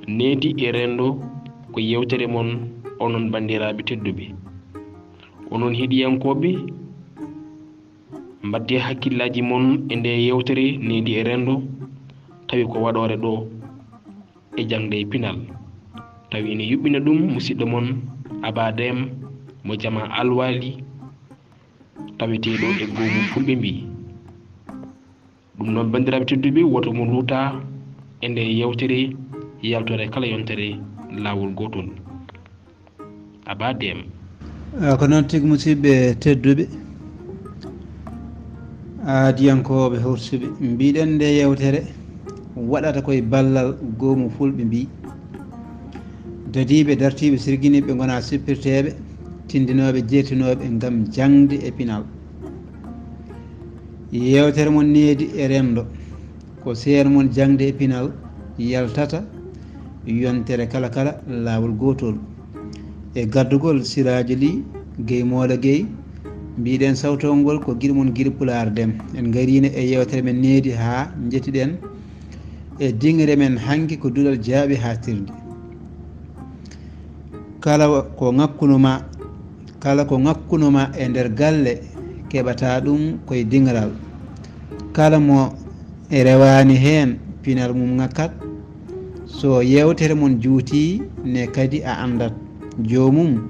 needi e rendo ko yewtere mon onon bandiraɓe tedduɓe onon heɗiyankoɓe mbadde hakkillaji mon e nde yewtere needi e rendo tawi ko waɗore ɗo e jangde e pinal tawi ene yuɓɓina ɗum musidɗo mon abadem mo jama alwali taweteɗo e goomu fulɓe mbi ɗum noon bandiraɓe tedduɓe woto mo luuta e nde yewtere yaltore kala yontere lawol gotol abadem ko noon tigi musidɓe tedduɓe aadiyankoɓe horsuɓe mbiɗen nde yewtere waɗata koye ballal goomu fulɓe mbi dadiɓe dartiɓe sirguiniɓe gona sippirteɓe tindinoɓe jettinoɓe gam jangde e pinal yewtere mon needi e rendo ko seeɗa mon jangde e pinal yaltata yontere kala kala lawol gotol e gaddugol Siraji Ly Gueye Mola Gueye mbiɗen sawtongol ko guiɗo mon guiɗo Pulaar Déme en garino e yewtere men needi ha jettiɗen e dingre men hanki ko duɗal jaaɓi ha tirde kala ko ngakkunoma e nder galle keɓata ɗum koye dingral kala mo rewani hen pinal mum ngakkat so yewtere mon juuti ne kadi a andat jomum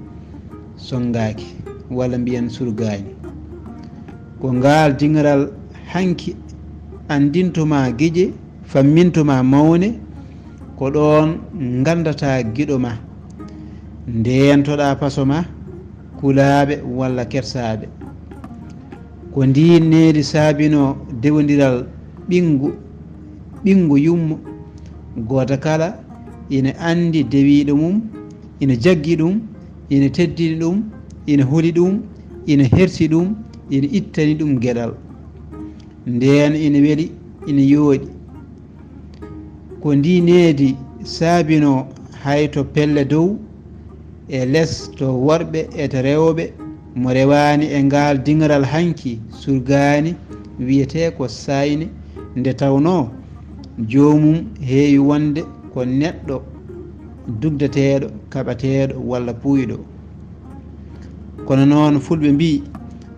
songaki walla mbiyen surgani ko ngal dingral hanki andintuma gueƴe fammintuma mawne ko ɗon gandata guiɗo ma ndeyantoɗa paso ma kulaɓe walla kersaɓe ko ndi needi saabino dewodiral ɓingu yummo goto kala ina andi dewiɗo mum ina jaggi ɗum ina teddini ɗum ina huuli ɗum ina hersi ɗum ina ittani ɗum gueɗal nden ina weeli ina yooɗi ko ndi needi saabino hay to pelle dow e less to worɓe e to rewɓe mo rewani e ngal dingral hanki surgani wiyete ko sayne nde tawno jomum heewi wonde ko neɗɗo dugdateɗo kaɓateɗo walla puyɗo kono noon fulɓe mbi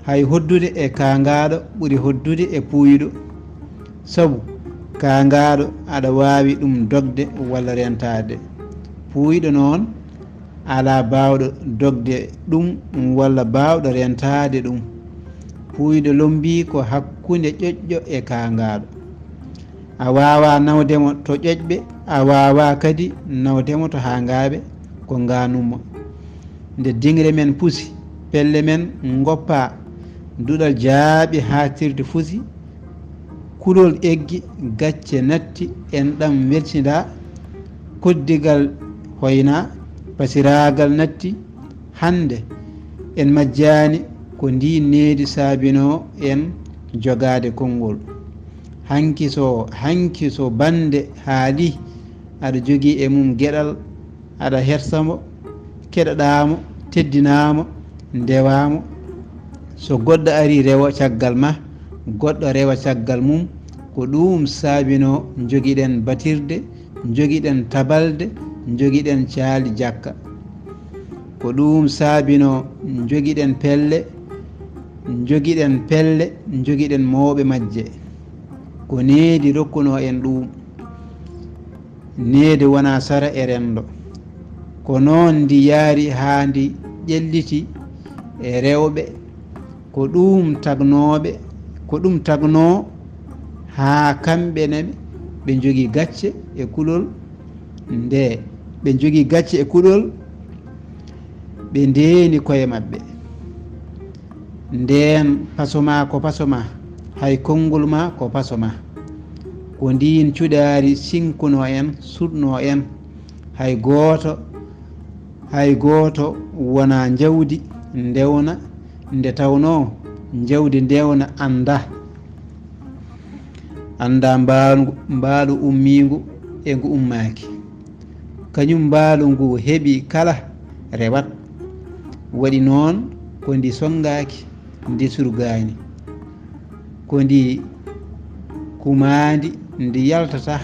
hay hoddude e kangaɗo ɓuuri hoddude e puyɗo saabu kangaɗo aɗa wawi ɗum dogde walla rentade puyɗo noon ala bawɗo dogde ɗum walla bawɗo rentade ɗum puyɗo lombi ko hakkude ƴoƴƴo e kangaɗo a wawa nawdemo to ƴoƴɓe a wawa kadi nawdemo to hangaɓe ko ganummo nde dingre men puusi pelle men goppa duɗal jaaɓi ha tirde fuusi kulol eggi gacce natti en ɗam weltinda koddigal hoyna pasiragal natti hande en majjani ko ndi needi saabino en jogade konngol hanki so bande haali aɗa jogui e mum gueɗal aɗa hersamo keɗoɗamo teddinamo ndewamo so goɗɗo ari rewa caggal ma goɗɗo rewa caggal mum ko ɗum saabino joguiɗen batirde joguiɗen tabalde joguiɗen caali jakka ko ɗum saabino joguiɗen pelle joguiɗen mawɓe majje ko needi rokkuno en ɗum needi wona sara e rendo ko noon ndi yaari haa ndi ƴelliti e rewɓe ko ɗum tagno haa kamɓene ɓe jogii gacce e kulol nde ɓe jogii gacce e kuɗol ɓe ndeeni koye maɓɓe ndeen pasoma ko pasoma hay konngol ma ko pasoma ko ndin cuɗaari sinkuno en suɗno en hay gooto wona jawdi ndewna nde tawno jawdi ndewna anda mbaalu ummiingu e ngu ummaaki kañum mbaalu ngu heɓi kala rewat waɗi noon ko ndi songaaki ndi surgaani ko ndi kumaandi ndi yaltata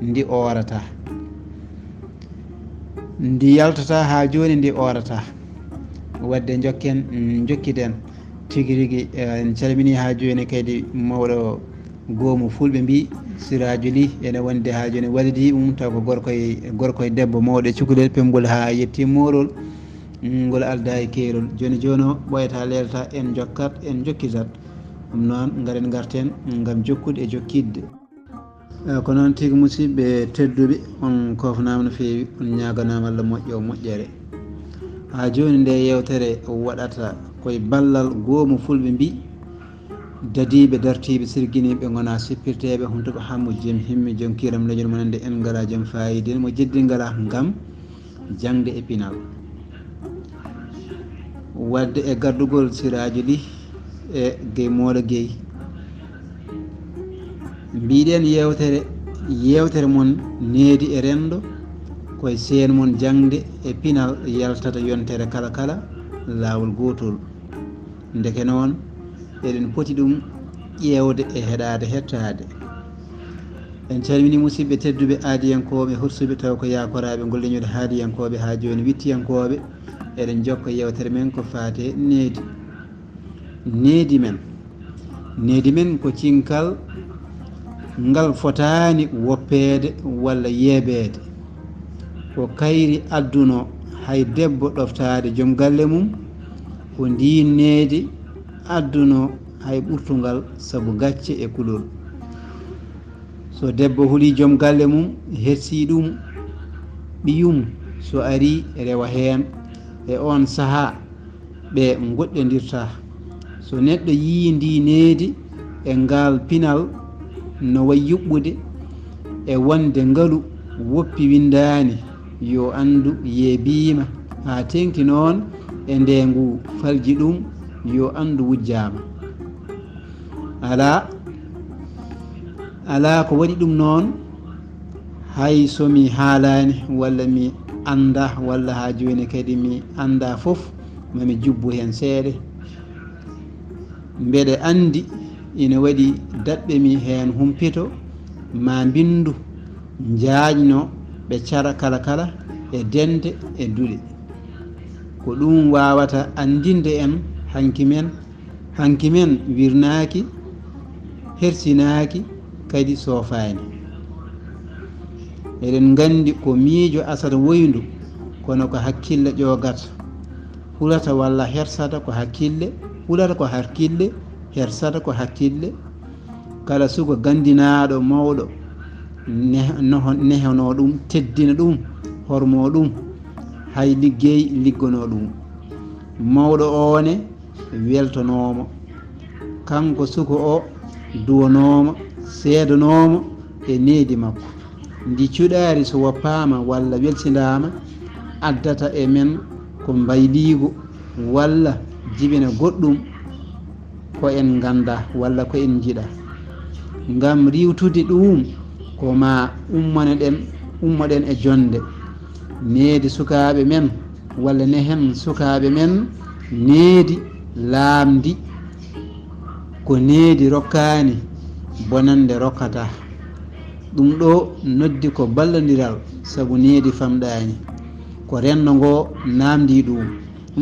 ndi oorata ndi yaltata ha joni ndi orata wadde jokken jokkiden tigi rigui en calmini ha joni kadi mawɗo goomu fulɓe mbi sirajo ly ene wonde ha joni walidi taw ko gorko e debbo mawɗo cukalel pemgol ha yetti morol ngol alda e keerol joni o ɓoyata lelta en jokkat en jokkitat ɗum noon garen garten gam jokkude e jokkidde ko noon tigui musidɓe tedduɓe on kofnama no fewi on ñaganama Allah moƴƴo moƴƴere ha joni nde yewtere waɗata koye ballal goomu fulɓe mbi dadiɓe dartiɓe sirguiniɓe gona sippirteɓe huntuɓe hammo joom himmi joom kiram leñol monande en ngala joom fayida mo jeddi ngala gam jangde e pinal wadde e gardugol sirajo ly e Gueye Moolo Gueye mbiɗen yewtere mon needi e rendo koye seen mon jangde e pinal yaltata yontere kala lawol gotol ndeke noon eɗen poti ɗum ƴewde e heɗade hettade en calmini musidɓe tedduɓe aadiyankoɓe hursuɓe taw ko yakoraɓe golleñude haadiyankoɓe ha joni wittiyankoɓe eɗen jokka yewtere men ko faate needi men ko cinkal ngal fotani woppede walla yeebede ko kayri adduno hay debbo ɗoftade joom galle mum ko ndi needi adduno hay ɓurtugal saabu gacce e kulol so debbo huuli joom galle mum hersi ɗum ɓiyum so ari rewa hen e on saaha ɓe goɗɗodirta so neɗɗo yi ndi needi e ngal pinal no way yuɓɓude e wonde ngaalu woppi windani yo andu yeebima ha tengti noon e nde ngu falji ɗum yo andu wujjama ala ko waɗi ɗum noon hay somi haalani walla mi anda walla ha joni kadi mi anda foof mami jubbo hen seeɗa mbeɗe andi ina waɗi daɓɓe mi hen humpito ma bindu jaajno ɓe cara kala e dende e duuɗe ko ɗum wawata andinde en hanki men wirnaki hersinaki kadi soofani eɗen gandi ko miijo asata woyndu kono ko hakkille ƴogata hulata walla hersata ko hakkille hersata ko hakkille kala suko gandinaɗo mawɗo nehono ɗum teddina ɗum hormo ɗum hay liggono ɗum mawɗo one weltonomo kanko suko o duwanomo seedanomo e needi makko ndi cuɗari so woppama walla welsidama addata e men ko mbayligo walla jibina goɗɗum ko en ganda walla ko en jiiɗa ngam riwtude ɗum ko ma ummoɗen e jonde needi sukaɓe men walla nehen sukaɓe men needi laamdi ko needi rokkani bonande rokkata ɗum ɗo noddi ko ballodiral saabu needi famɗani ko rendo ngo namdi ɗum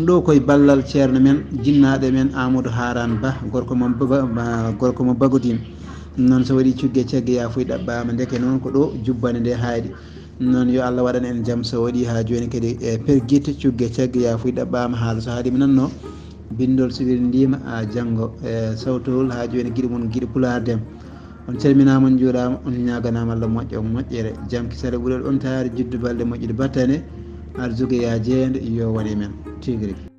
ɗo koye ballal ceerno men jinnaɗo men Amadou Harane Ba gorko mo Bagodine noon so waɗi cugge cagge yafuy ɗaɓɓama ndeke noon ko ɗo jubbane nde haaɗi noon yo Allah waɗan en jaam so waɗi ha joni kadi e perguite cugge cagge yafuy ɗaɓɓama haala so haaɗimi nanno bindol sibiri ndima a janggo e sawtowol ha joni guiɗi mum guiɗi Pulardem on calminama on juurama on ñaganama Allah moƴƴo moƴƴere jaam kisare ɓuurel on taari juddu balɗe moƴƴude battane ar jogoya jeeyede yo waɗe men tigui rigui